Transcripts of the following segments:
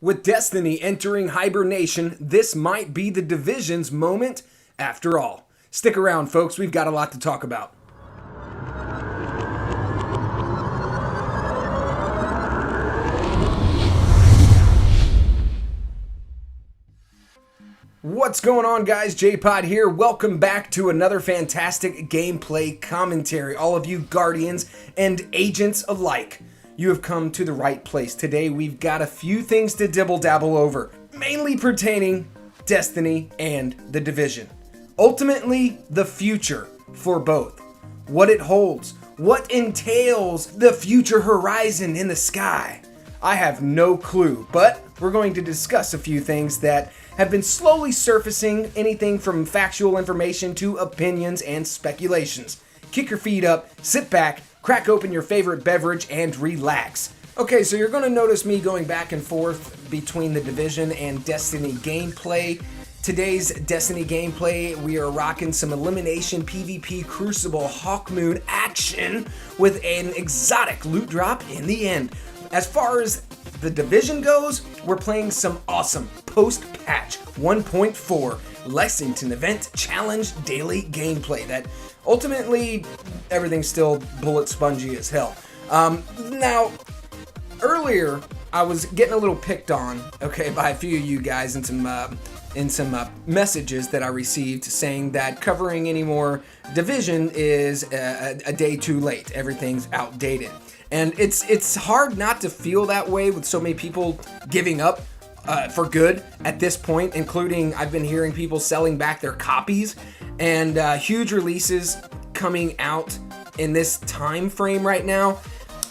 With Destiny entering hibernation, this might be the Division's moment after all. Stick around, folks, we've got a lot to talk about. What's going on, guys? J-Pod here. Welcome back to another fantastic gameplay commentary. All of you Guardians and Agents alike, you have come to the right place. Today we've got a few things to dibble-dabble over, mainly pertaining Destiny and the Division. Ultimately, the future for both. What it holds, what entails the future horizon in the sky. I have no clue, but we're going to discuss a few things that have been slowly surfacing, anything from factual information to opinions and speculations. Kick your feet up, sit back, crack open your favorite beverage, and relax. Okay, so you're going to notice me going back and forth between the Division and Destiny gameplay. Today's Destiny gameplay, we are rocking some elimination PvP Crucible Hawkmoon action with an exotic loot drop in the end. As far as the Division goes, we're playing some awesome post-patch 1.4 Lexington Event Challenge daily gameplay that ultimately everything's still bullet spongy as hell. Now, earlier I was getting a little picked on, okay, by a few of you guys in some messages that I received saying that covering any more Division is a day too late. Everything's outdated. And it's hard not to feel that way with so many people giving up for good at this point, including I've been hearing people selling back their copies and huge releases coming out in this time frame right now.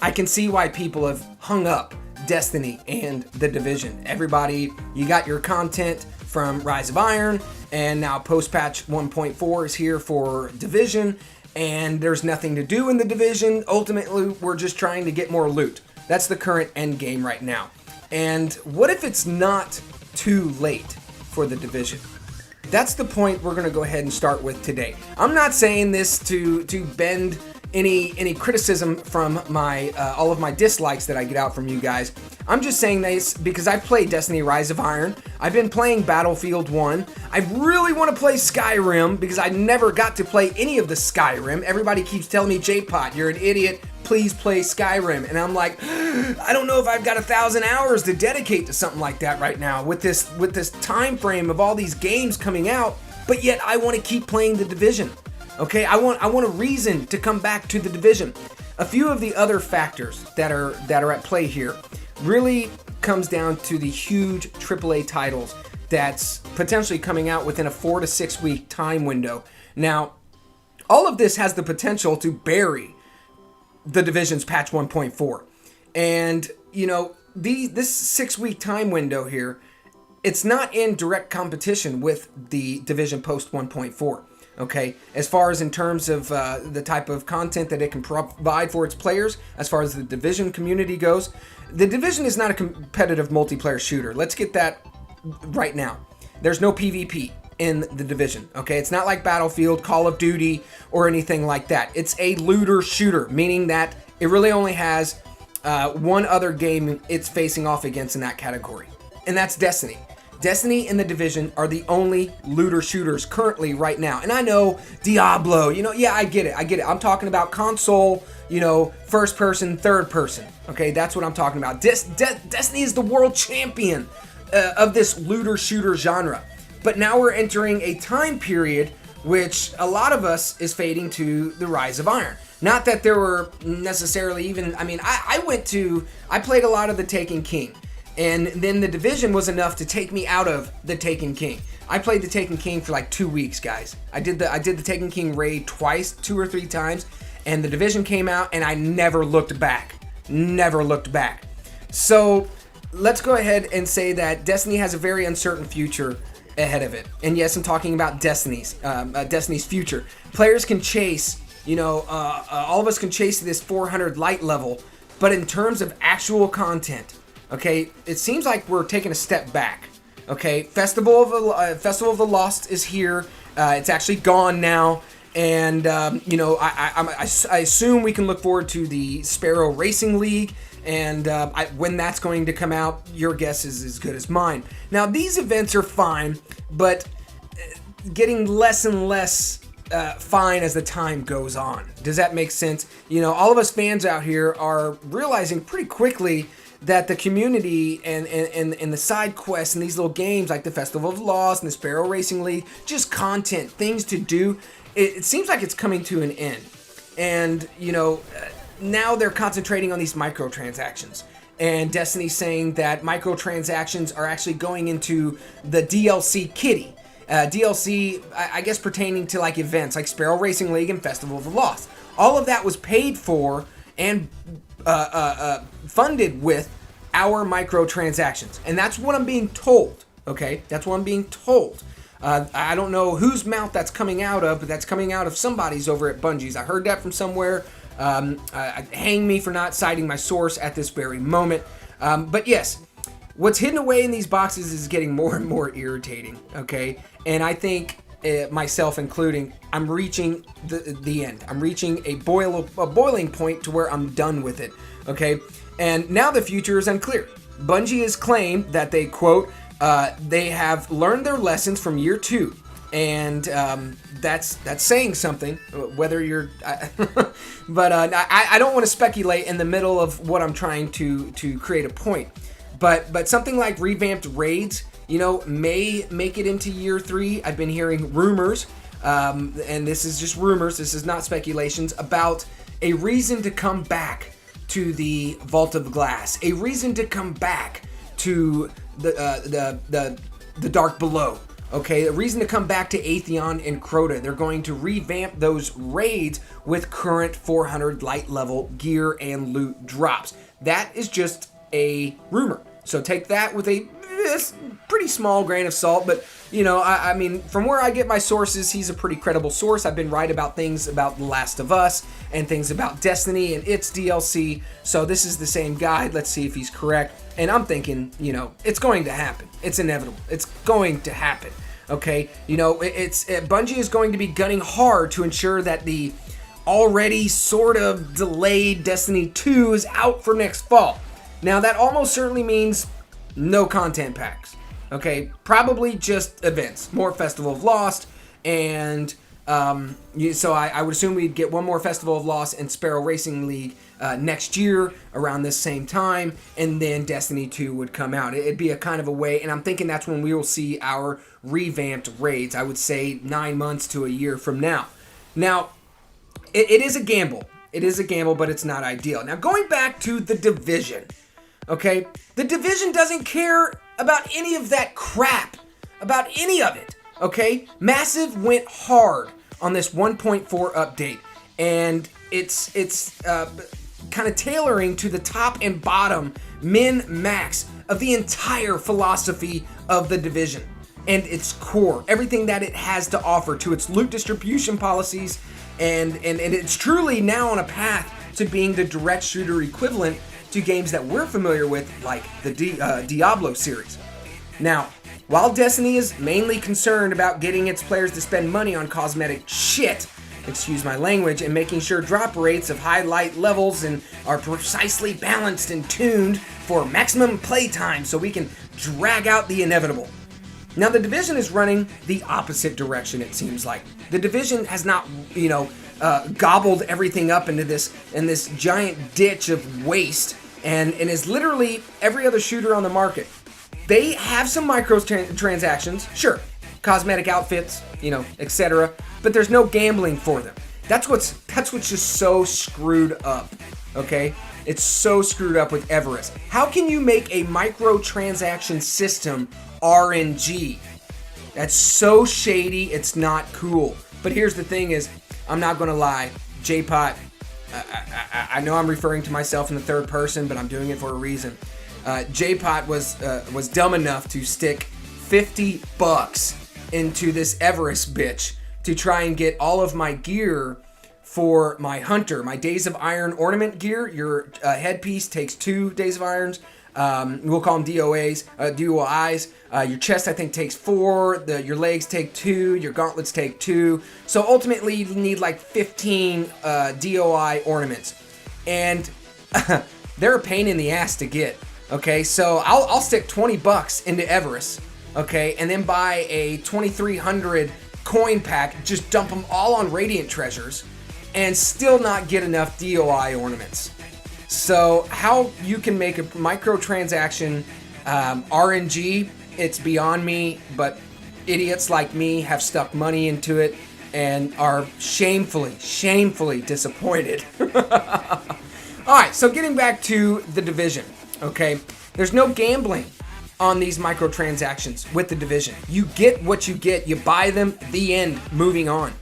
I can see why people have hung up Destiny and the Division. Everybody, you got your content from Rise of Iron, and now post-patch 1.4 is here for Division, and there's nothing to do in the Division. Ultimately, we're just trying to get more loot. That's the current end game right now. And what if it's not too late for the Division? That's the point we're going to go ahead and start with today. I'm not saying this to bend any criticism from my all of my dislikes that I get out from you guys. I'm just saying this because I played Destiny Rise of Iron. I've been playing Battlefield 1. I really want to play Skyrim because I never got to play any of the Skyrim. Everybody keeps telling me, J-Pot, you're an idiot. Please play Skyrim. And I'm like, I don't know if I've got 1,000 hours to dedicate to something like that right now with this time frame of all these games coming out. But yet I want to keep playing the Division. Okay, I want a reason to come back to the Division. A few of the other factors that are at play here really comes down to the huge AAA titles that's potentially coming out within a 4 to 6 week time window. Now, all of this has the potential to bury the Division's patch 1.4. And, you know, this 6 week time window here, it's not in direct competition with the Division post 1.4. Okay, as far as in terms of the type of content that it can provide for its players, as far as the Division community goes, the Division is not a competitive multiplayer shooter. Let's get that right now. There's no PvP in the Division, okay? It's not like Battlefield, Call of Duty, or anything like that. It's a looter shooter, meaning that it really only has one other game it's facing off against in that category, and that's Destiny. Destiny and the Division are the only looter shooters currently right now. And I know Diablo, yeah, I get it. I'm talking about console, first person, third person. Okay, that's what I'm talking about. Destiny is the world champion of this looter shooter genre. But now we're entering a time period which a lot of us is fading to the Rise of Iron. Not that there were necessarily even, I played a lot of the Taken King. And then the Division was enough to take me out of the Taken King. I played the Taken King for like 2 weeks, guys. I did the Taken King raid twice, 2 or 3 times, and the Division came out, and I never looked back. Never looked back. So let's go ahead and say that Destiny has a very uncertain future ahead of it. And yes, I'm talking about Destiny's future. Players can chase, all of us can chase this 400 light level, but in terms of actual content, okay, it seems like we're taking a step back. Okay, Festival of the Lost is here. It's actually gone now, and I assume we can look forward to the Sparrow Racing League And when that's going to come out, your guess is as good as mine. Now, these events are fine, but getting less and less fine as the time goes on. Does that make sense? You know, all of us fans out here are realizing pretty quickly that the community and the side quests and these little games like the Festival of Lost and the Sparrow Racing League, just content, things to do, it seems like it's coming to an end. And, you know, now they're concentrating on these microtransactions. And Destiny's saying that microtransactions are actually going into the DLC kitty. DLC, I guess, pertaining to like events like Sparrow Racing League and Festival of the Lost. All of that was paid for and funded with our microtransactions. And that's what I'm being told, okay? That's what I'm being told. I don't know whose mouth that's coming out of, but that's coming out of somebody's over at Bungie's. I heard that from somewhere. Hang me for not citing my source at this very moment. But yes, what's hidden away in these boxes is getting more and more irritating, okay? And I think, myself including, I'm reaching the end. I'm reaching a boiling point to where I'm done with it, okay? And now the future is unclear. Bungie has claimed that they, quote, they have learned their lessons from year 2. And that's saying something, whether you're... but I don't want to speculate in the middle of what I'm trying to create a point. But something like revamped raids, you know, may make it into year 3. I've been hearing rumors, and this is just rumors, this is not speculations, about a reason to come back to the Vault of Glass, a reason to come back to the Dark Below. Okay, a reason to come back to Atheon and Crota. They're going to revamp those raids with current 400 light level gear and loot drops. That is just a rumor. So take that with a pretty small grain of salt, but you know, I mean, from where I get my sources, he's a pretty credible source. I've been right about things about The Last of Us and things about Destiny and its DLC. So this is the same guy. Let's see if he's correct. And I'm thinking, you know, it's going to happen. It's inevitable. It's going to happen. Okay, you know, Bungie is going to be gunning hard to ensure that the already sort of delayed Destiny 2 is out for next fall. Now, that almost certainly means no content packs. Okay, probably just events, more Festival of Lost, and so I would assume we'd get one more Festival of Lost and Sparrow Racing League next year around this same time, and then Destiny 2 would come out. It'd be a kind of a way, and I'm thinking that's when we will see our revamped raids. I would say 9 months to a year from now. Now, it is a gamble. It is a gamble, but it's not ideal. Now, going back to The Division, okay? The Division doesn't care about any of that crap, about any of it, okay? Massive went hard on this 1.4 update, and it's kind of tailoring to the top and bottom min-max of the entire philosophy of The Division and its core, everything that it has to offer, to its loot distribution policies, and it's truly now on a path to being the direct shooter equivalent to games that we're familiar with, like the Diablo series. Now, while Destiny is mainly concerned about getting its players to spend money on cosmetic shit, excuse my language, and making sure drop rates of high light levels and are precisely balanced and tuned for maximum playtime so we can drag out the inevitable. Now, The Division is running the opposite direction, it seems like. The Division has not, you know, gobbled everything up into this giant ditch of waste, and is literally every other shooter on the market. They have some microtransactions, sure, cosmetic outfits, you know, etc., but there's no gambling for them. That's what's just so screwed up, okay? It's so screwed up with Everest. How can you make a microtransaction system RNG? That's so shady, it's not cool. But here's the thing is, I'm not gonna lie, J-Pot, I know I'm referring to myself in the third person, but I'm doing it for a reason. J-Pot was dumb enough to stick $50 into this Everest bitch to try and get all of my gear for my hunter, my Days of Iron ornament gear. Your headpiece takes 2 Days of Irons. We'll call them DOIs. Your chest, I think, takes 4. Your legs take 2. Your gauntlets take 2. So ultimately, you need like 15 DOI ornaments. And they're a pain in the ass to get. Okay, so I'll stick 20 bucks into Everest, okay, and then buy a 2300 coin pack, just dump them all on Radiant Treasures, and still not get enough DOI ornaments. So how you can make a microtransaction RNG, it's beyond me, but idiots like me have stuck money into it and are shamefully disappointed. Alright, so getting back to the Division, okay? There's no gambling on these microtransactions with the Division. You get what you get, you buy them, the end, moving on.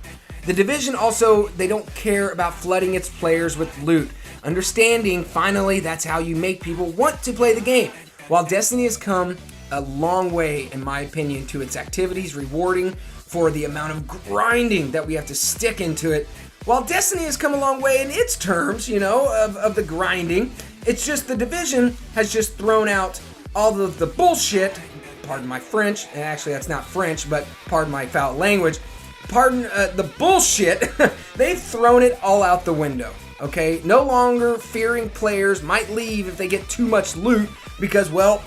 The Division also, they don't care about flooding its players with loot. Understanding, finally, that's how you make people want to play the game. While Destiny has come a long way, in my opinion, to its activities, rewarding for the amount of grinding that we have to stick into it. While Destiny has come a long way in its terms, you know, of the grinding, it's just the Division has just thrown out all of the bullshit, pardon my French, and actually that's not French, but pardon my foul language, pardon the bullshit, they've thrown it all out the window, okay? No longer fearing players might leave if they get too much loot because, well,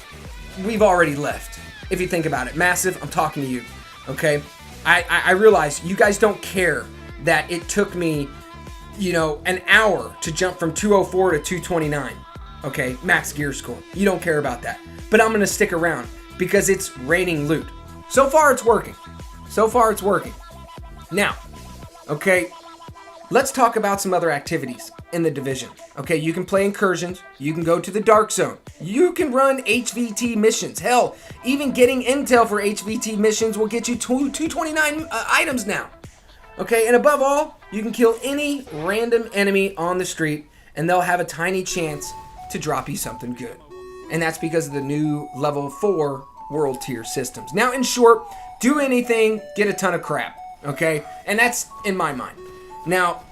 we've already left. If you think about it, Massive, I'm talking to you, okay? I realize you guys don't care that it took me, you know, an hour to jump from 204 to 229, okay? Max gear score. You don't care about that. But I'm going to stick around because it's raining loot. So far, it's working. Now, okay, let's talk about some other activities in the Division. Okay, you can play incursions. You can go to the Dark Zone. You can run HVT missions. Hell, even getting intel for HVT missions will get you 229 items now. Okay, and above all, you can kill any random enemy on the street and they'll have a tiny chance to drop you something good. And that's because of the new level 4 world tier systems. Now, in short, do anything, get a ton of crap. Okay, and that's in my mind. Now,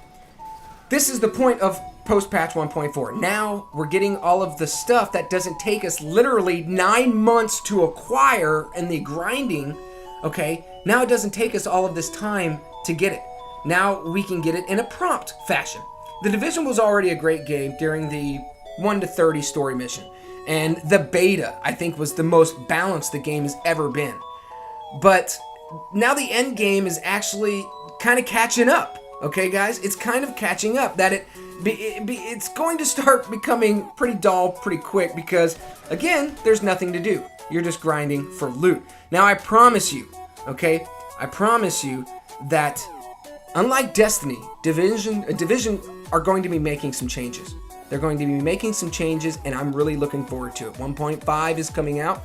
this is the point of post-patch 1.4. Now, we're getting all of the stuff that doesn't take us literally 9 months to acquire in the grinding, okay? Now it doesn't take us all of this time to get it. Now we can get it in a prompt fashion. The Division was already a great game during the 1 to 30 story mission. And the beta, I think, was the most balanced the game has ever been. But now the end game is actually kind of catching up. Okay, guys? It's kind of catching up that it's going to start becoming pretty dull pretty quick because, again, there's nothing to do. You're just grinding for loot. Now, I promise you, okay? I promise you that unlike Destiny, Division are going to be making some changes. They're going to be making some changes, and I'm really looking forward to it. 1.5 is coming out,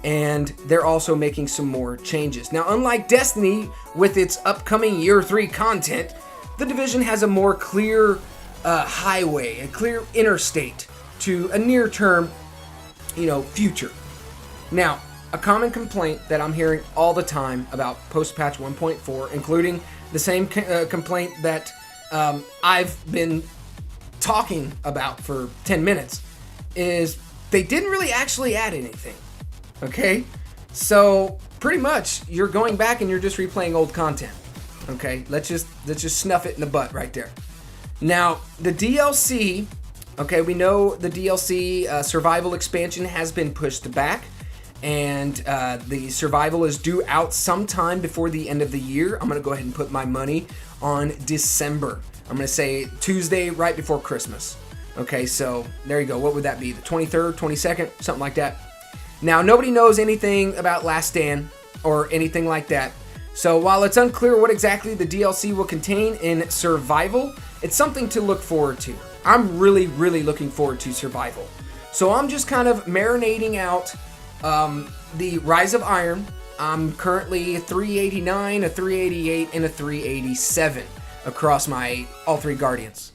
and they're also making some more changes. Now, unlike Destiny, with its upcoming Year 3 content, the Division has a more clear highway, a clear interstate to a near-term, future. Now, a common complaint that I'm hearing all the time about post-patch 1.4, including the same complaint that I've been talking about for 10 minutes, is they didn't really actually add anything. Okay? So, pretty much, you're going back and you're just replaying old content. Okay? Let's just snuff it in the butt right there. Now, the DLC, okay, we know the DLC survival expansion has been pushed back, and the survival is due out sometime before the end of the year. I'm going to go ahead and put my money on December. I'm going to say Tuesday right before Christmas. Okay, so there you go. What would that be? The 23rd, 22nd, something like that. Now, nobody knows anything about Last Stand or anything like that. So while it's unclear what exactly the DLC will contain in Survival, it's something to look forward to. I'm really, really looking forward to Survival. So I'm just kind of marinating out the Rise of Iron. I'm currently a 389, a 388, and a 387 across my all three Guardians.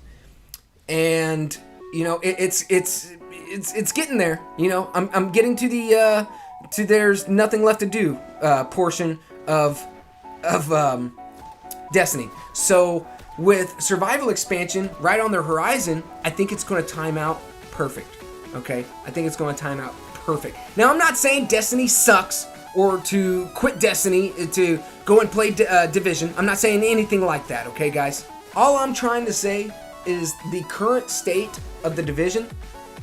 And, it's getting there. I'm getting to the to there's nothing left to do portion of Destiny. So with Survival expansion right on the horizon, I think it's going to time out perfect. Okay? I think it's going to time out perfect. Now, I'm not saying Destiny sucks or to quit Destiny to go and play Division. I'm not saying anything like that, okay, guys? All I'm trying to say is the current state of the Division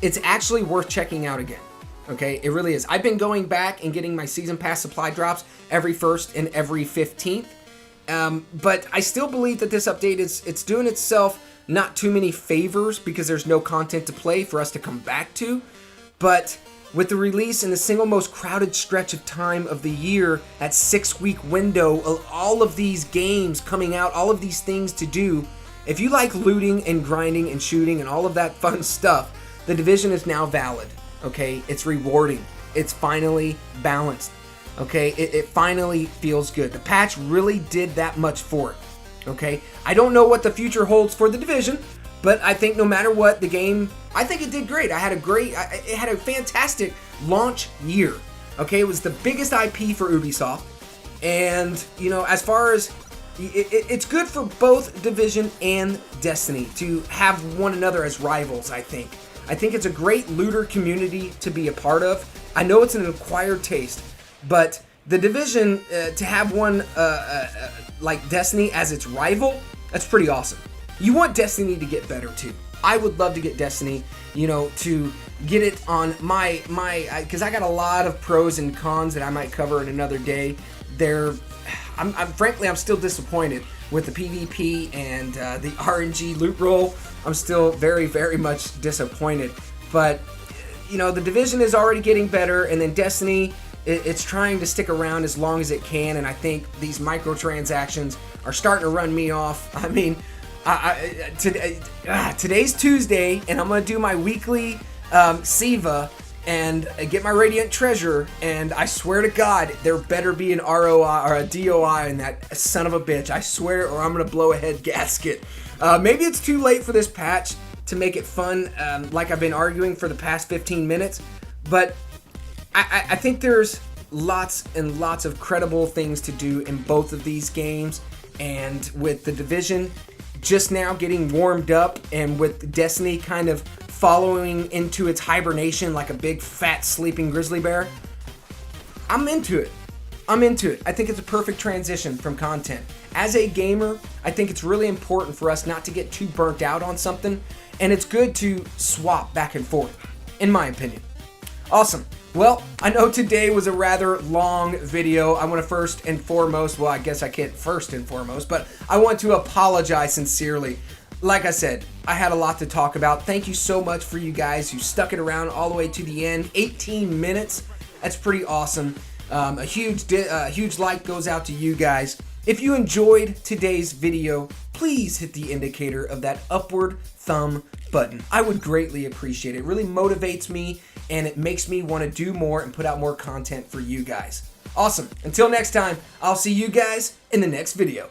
it's actually worth checking out again. Okay, it really is. I've been going back and getting my season pass supply drops every 1st and every 15th. But I still believe that this update it's doing itself not too many favors because there's no content to play for us to come back to. But with the release in the single most crowded stretch of time of the year, that 6-week window of all of these games coming out, all of these things to do, if you like looting and grinding and shooting and all of that fun stuff, the Division is now valid. Okay, it's rewarding. It's finally balanced. Okay, it finally feels good. The patch really did that much for it. Okay, I don't know what the future holds for the Division, but I think no matter what, the game, I think it did great. It had a fantastic launch year. Okay, it was the biggest IP for Ubisoft, and you know, as far as it's good for both Division and Destiny to have one another as rivals. I think it's a great looter community to be a part of. I know it's an acquired taste, but the Division, to have one like Destiny as its rival, that's pretty awesome. You want Destiny to get better too. I would love to get Destiny, you know, to get it on my because I got a lot of pros and cons that I might cover in another day. Frankly, I'm still disappointed with the PvP and the RNG loot roll. I'm still very, very much disappointed. But, you know, the Division is already getting better, and then Destiny, it's trying to stick around as long as it can, and I think these microtransactions are starting to run me off. I mean, today's Tuesday, and I'm going to do my weekly SIVA and get my Radiant Treasure, and I swear to God, there better be an ROI or a DOI in that son of a bitch. I swear, or I'm going to blow a head gasket. Maybe it's too late for this patch to make it fun, like I've been arguing for the past 15 minutes, but I think there's lots and lots of credible things to do in both of these games, and with the Division just now getting warmed up, and with Destiny kind of following into its hibernation like a big fat sleeping grizzly bear, I'm into it. I think it's a perfect transition from content. As a gamer, I think it's really important for us not to get too burnt out on something, and it's good to swap back and forth, in my opinion. Awesome. Well, I know today was a rather long video. I want to first and foremost, well, I guess I can't first and foremost, but I want to apologize sincerely. Like I said, I had a lot to talk about. Thank you so much for you guys who stuck it around all the way to the end. 18 minutes. That's pretty awesome. A huge like goes out to you guys. If you enjoyed today's video, please hit the indicator of that upward thumb button. I would greatly appreciate it. It really motivates me, and it makes me want to do more and put out more content for you guys. Awesome. Until next time, I'll see you guys in the next video.